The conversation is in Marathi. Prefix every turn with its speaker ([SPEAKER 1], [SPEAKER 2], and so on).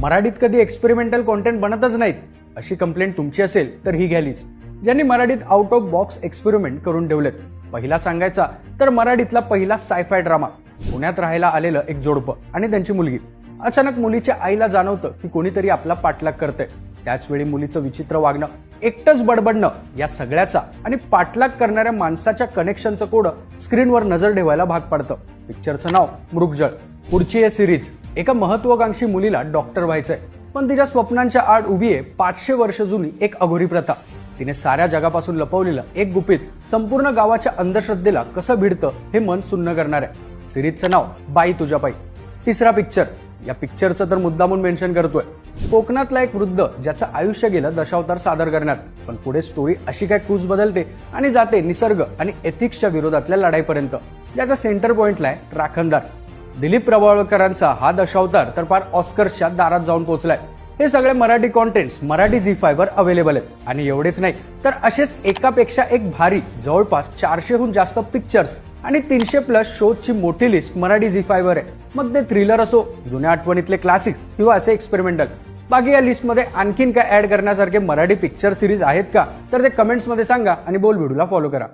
[SPEAKER 1] मराठीत कधी एक्सपेरिमेंटल कॉन्टेंट बनतच नाहीत अशी कंप्लेंट तुमची असेल तर ही घ्या लिस्ट, ज्यांनी मराठीत आउट ऑफ बॉक्स एक्सपेरिमेंट करून ठेवलेत. पहिला सांगायचा तर मराठीतला पहिला सायफाय ड्रामा. पुण्यात राहायला आलेलं एक जोडपं आणि त्यांची मुलगी. अचानक मुलीच्या आईला जाणवतं की कोणीतरी आपला पाठलाग करतंय. त्याचवेळी मुलीचं विचित्र वागणं, एकटंच बडबडणं, या सगळ्याचा आणि पाठलाग करणाऱ्या माणसाच्या कनेक्शनचं कोड स्क्रीनवर नजर ठेवायला भाग पडतं. पिक्चरचं नाव मृगजळ. पुढची हे सिरीज. एका महत्वाकांक्षी मुलीला डॉक्टर व्हायचंय, पण तिच्या स्वप्नांच्या आड उभी आहे 500 वर्ष जुनी एक अघोरी प्रथा. तिने साऱ्या जगापासून लपवलेलं एक गुपित संपूर्ण गावाच्या अंधश्रद्धेला कसं भिडतं हे मन सुन्न करणार आहे. सिरीजचं नाव बाई तुझ्या पायी. तिसरा पिक्चर. या पिक्चरचं तर मुद्दामून मेन्शन करतोय. कोकणातला एक वृद्ध ज्याचं आयुष्य गेलं दशावतार सादर करण्यात, पण पुढे स्टोरी अशी काय कूस बदलते आणि जाते निसर्ग आणि एथिक्सच्या विरोधातल्या लढाईपर्यंत, ज्याचा सेंटर पॉइंटला आहे राखणदार. दिलीप प्रभावळकरांचा हा दशावतार तर फार ऑस्कर्सच्या दारात जाऊन पोहोचलाय. हे सगळे मराठी कॉन्टेंट्स मराठी झी5 वर अवेलेबल आहेत. आणि एवढेच नाही तर असेच एकापेक्षा एक भारी जवळपास 400हून जास्त पिक्चर्स आणि 300+ शोजची मोठी लिस्ट मराठी झी5 वर आहे. मग ते थ्रिलर असो, जुन्या आठवणीतले क्लासिक्स किंवा असे एक्सपेरिमेंटल. बाकी या लिस्टमध्ये आणखीन काय ऍड करण्यासारखे मराठी पिक्चर सिरीज आहेत का, तर ते कमेंट्समध्ये सांगा आणि बोल व्हिडिओला फॉलो करा.